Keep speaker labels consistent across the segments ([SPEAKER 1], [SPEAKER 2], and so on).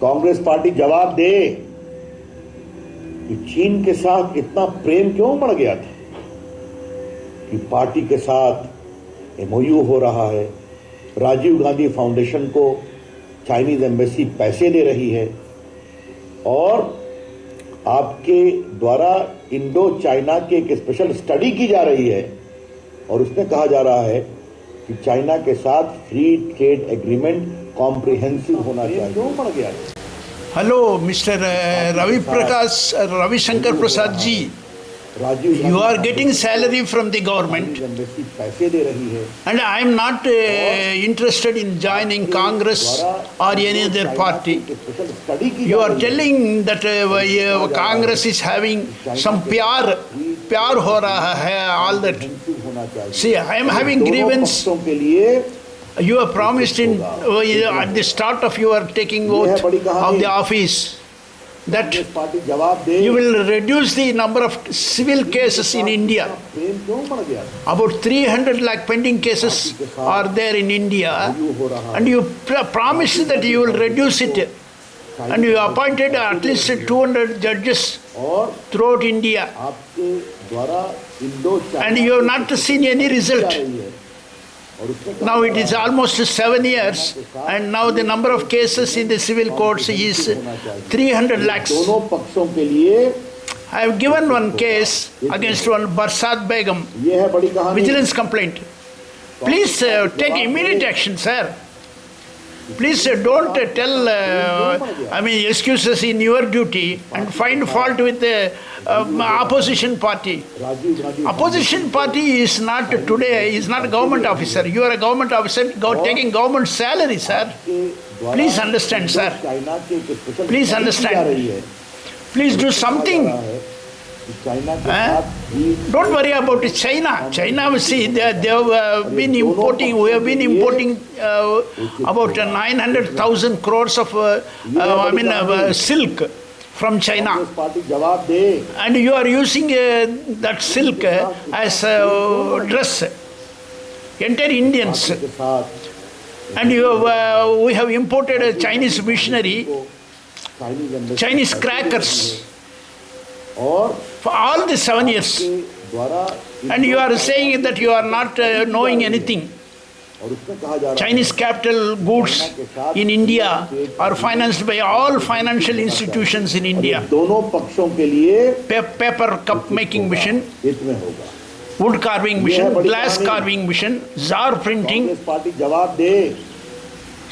[SPEAKER 1] Congress party जवाब दे कि चीन के साथ इतना प्रेम क्यों बढ़ गया था कि पार्टी के साथ एमओयू हो रहा है, राजीव गांधी फाउंडेशन को चाइनीज एम्बेसी पैसे दे रही है और आपके द्वारा इंडो चाइना की एक स्पेशल स्टडी की जा रही है और उसमें कहा जा रहा है कि चाइना के साथ फ्री ट्रेड एग्रीमेंट कॉम्प्रिहेंसिव होना चाहिए। क्यों बढ़ गया?
[SPEAKER 2] Hello mister Ravishankar Prasad ji, you are getting salary from the government and I am not interested in joining Congress or any other party. You are telling that Congress is having some pyar ho raha hai, all that. See, I am having grievance. You have promised at the start of your taking oath of the office that you will reduce the number of civil cases in India. About 300 lakh pending cases are there in India, and you promised that you will reduce it. And you appointed at least 200 judges throughout India. And you have not seen any result. Now it is almost 7 years, and now the number of cases in the civil courts is 300 lakhs. I have given one case against one Barsat Begum, vigilance complaint. Please take immediate action, sir. Please don't tell excuses in your duty and find fault with the opposition party. Opposition party is not today, is not a government officer. You are a government officer taking government salary, sir. Please understand, sir. Please understand. Please do something. Don't worry about China. China, see, they have been importing, we have been importing about 900,000 crores of silk from China. And you are using that silk as a dress. Entire Indians. And we have imported a Chinese missionary, Chinese crackers. For all the 7 years. And you are saying that you are not knowing anything. Chinese capital goods in India are financed by all financial institutions in India. Paper cup making machine, wood carving machine, glass carving machine, czar printing.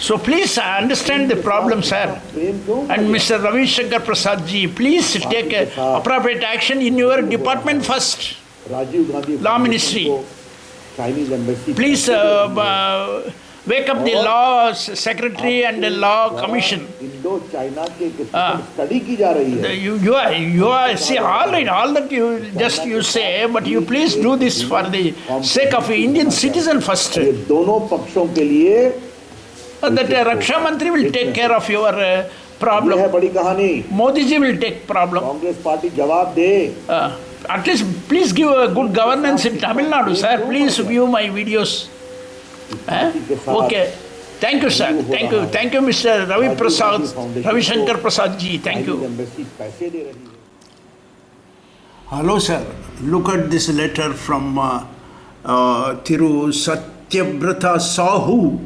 [SPEAKER 2] So please understand the problem, sir. And Mr. Ravi Shankar Prasad ji, please take appropriate action in your department first. Law Ministry. Please wake up the law secretary and the law commission. You are see all right, all that you say, but you please do this for the sake of Indian citizen first. That Raksha Mantri will take care of your problem. Modi ji will take problem. At least please give a good governance in Tamil Nadu, sir. Please view my videos. Okay. Thank you, sir. Thank you, Mr. Ravi Shankar Prasad ji. Thank you. Hello, sir. Look at this letter from Thiru Satyabrata Sahu,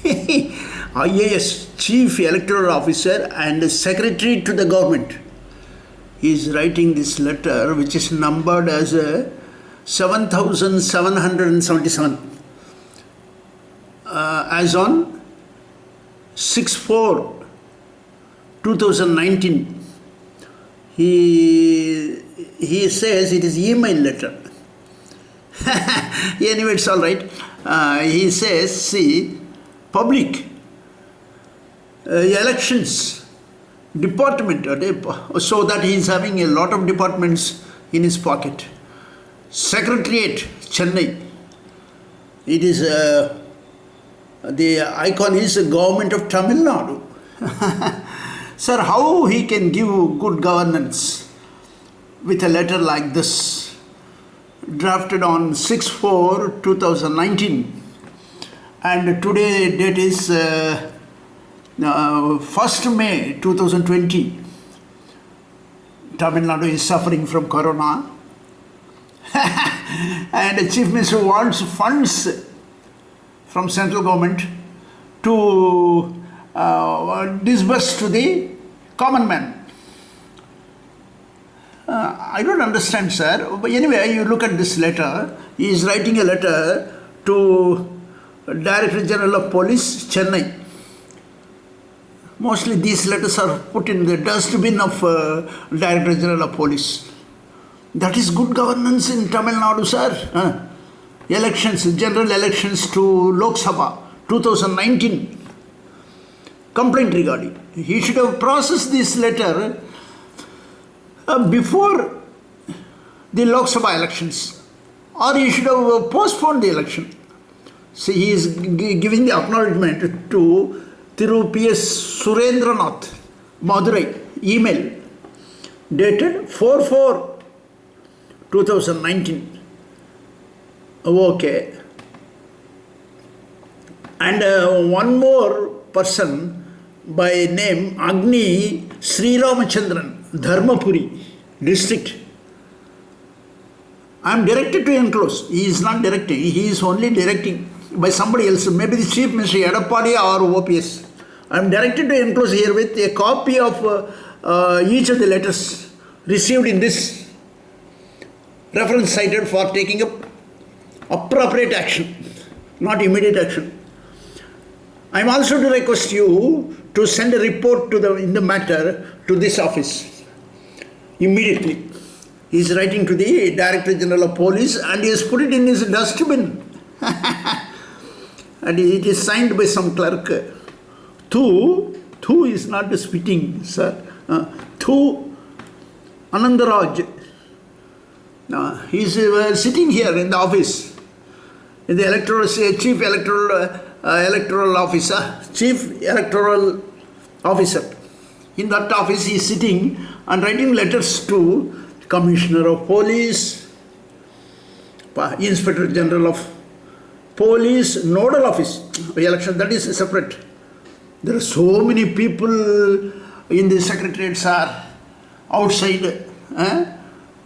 [SPEAKER 2] IAS, Chief Electoral Officer and Secretary to the Government. He is writing this letter, which is numbered as 7777 as on 6/4/2019. He says it is email letter. Anyway, it's all right. He says, see, public elections department, so that he is having a lot of departments in his pocket. Secretariat, Chennai. It is the icon is the government of Tamil Nadu. Sir, how he can give good governance with a letter like this, drafted on 6/4/2019, and today date is 1st May 2020, Tamil Nadu is suffering from corona. And the Chief Minister wants funds from central government to disburse to the common man. I don't understand, sir. But anyway, you look at this letter. He is writing a letter to Director General of Police, Chennai. Mostly these letters are put in the dustbin of Director General of Police. That is good governance in Tamil Nadu, sir. Elections, general elections to Lok Sabha, 2019. Complaint regarding. He should have processed this letter before the Lok Sabha elections, or he should have postponed the election. See, he is giving the acknowledgement to Thiru P.S. Surendranath, Madurai, email dated 4/4/2019. Okay. And one more person by name Agni Sri Ramachandran, Dharmapuri district. I am directed to enclose. He is not directing. He is only directing by somebody else. Maybe the Chief Minister, Edappadi or OPS. I am directed to enclose here with a copy of each of the letters received in this reference cited for taking up appropriate action, not immediate action. I am also to request you to send a report in the matter to this office immediately. He is writing to the Director General of Police and he has put it in his dustbin. And it is signed by some clerk. Thu is not spitting, sir. Thu Anandaraj. He is sitting here in the office, in the Chief Electoral Officer, Chief Electoral Officer. In that office he is sitting and writing letters to Commissioner of Police, Inspector General of Police, Nodal Office, election, that is separate. There are so many people in the secretariats are outside.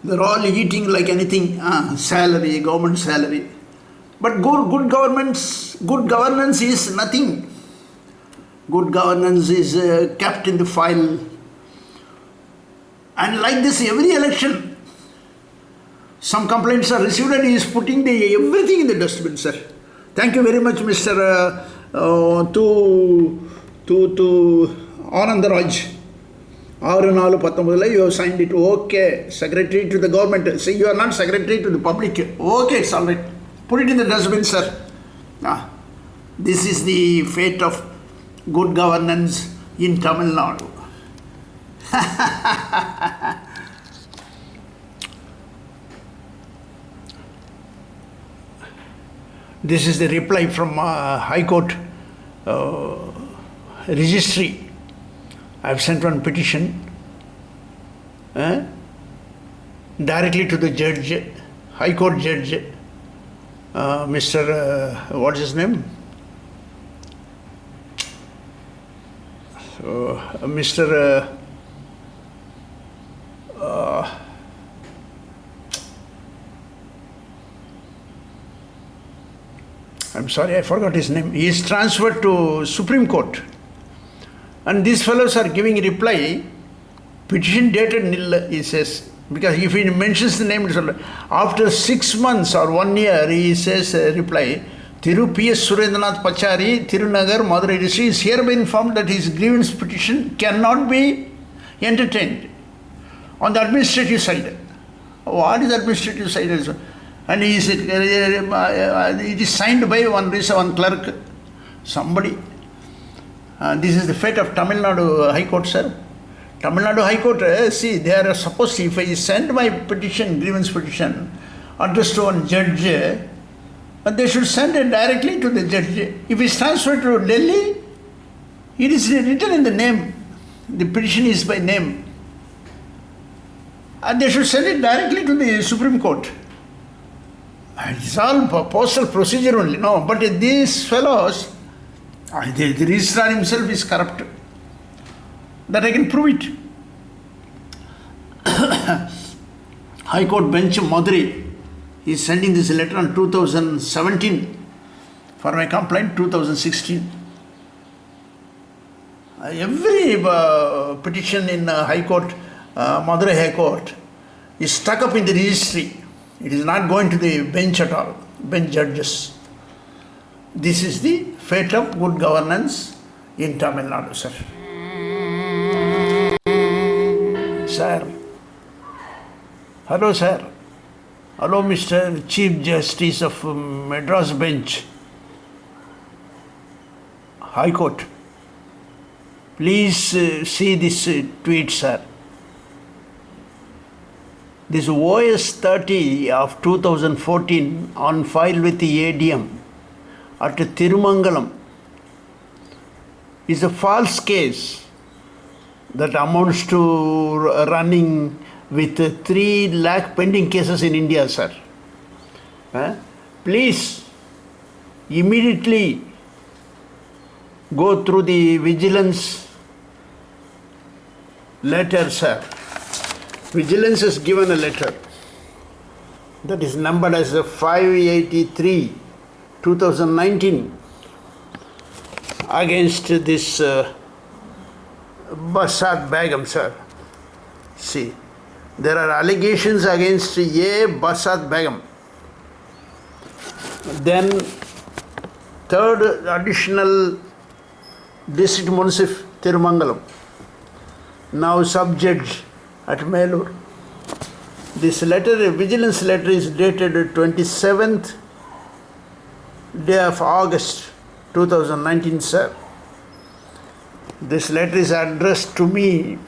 [SPEAKER 2] They're all eating like anything, salary, government salary. But good governance is nothing. Good governance is kept in the file. And like this, every election, some complaints are received and he is putting everything in the dustbin, sir. Thank you very much, Mr. Anandaraj. 6/4/19, you have signed it. Okay. Secretary to the government. Say you are not secretary to the public. Okay, it's all right. Put it in the dustbin, sir. This is the fate of good governance in Tamil Nadu. This is the reply from High Court registry. I have sent one petition directly to the judge, High Court judge, Mr. What's his name? Mr. I'm sorry, I forgot his name. He is transferred to Supreme Court. And these fellows are giving reply, petition dated nil, he says. Because if he mentions the name, after 6 months or 1 year, he says reply, Thiru P.S. Surendranath Pachari, Thirunagar, Madurai district is hereby informed that his grievance petition cannot be entertained on the administrative side. What is administrative side? And he said, it is signed by one clerk, somebody. This is the fate of Tamil Nadu High Court, sir. Tamil Nadu High Court, see, they are supposed to, if I send my petition, grievance petition, addressed to one judge, they should send it directly to the judge. If it's transferred to Delhi, it is written in the name. The petition is by name. And they should send it directly to the Supreme Court. It's all postal procedure only. No, but these fellows, The registrar himself is corrupt. That I can prove it. High Court bench Madurai is sending this letter on 2017 for my complaint 2016. Every petition in High Court, Madurai High Court, is stuck up in the registry. It is not going to the bench at all, bench judges. This is the fate of good governance in Tamil Nadu, sir. Sir. Hello, sir. Hello, Mr. Chief Justice of Madras Bench, High Court. Please see this tweet, sir. This OS 30 of 2014 on file with the ADM at Tirumangalam is a false case that amounts to running with 3 lakh pending cases in India, sir. Please immediately go through the vigilance letter, sir. Vigilance has given a letter that is numbered as 583 2019 against this Barsat Begum, sir. See, there are allegations against A. Barsat Begum. Then third additional district municip Tirumangalam, now sub-judge at Melur. This letter, vigilance letter, is dated 27th day of August 2019, sir. This letter is addressed to me,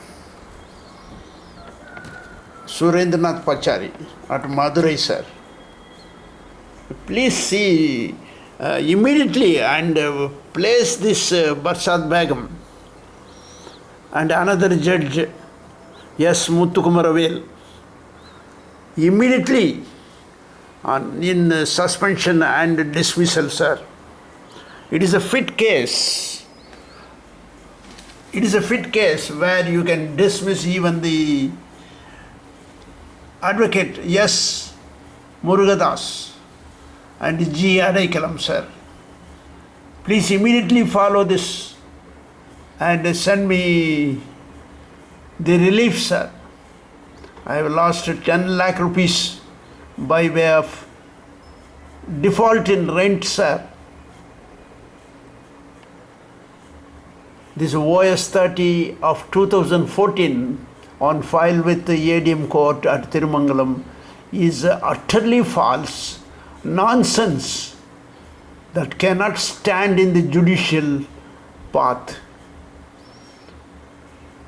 [SPEAKER 2] Surendranath Pachari, at Madurai, sir. Please see immediately and place this Barsat Begum and another judge, S. Muthukumaravel, immediately in suspension and dismissal, sir. It is a fit case. It is a fit case where you can dismiss even the advocate S. Murugadas and G. Adaikalam, sir. Please immediately follow this and send me the relief, sir. I have lost 10 lakh rupees by way of default in rent, sir. This OS 30 of 2014 on file with the ADM court at Tirumangalam is utterly false, nonsense that cannot stand in the judicial path.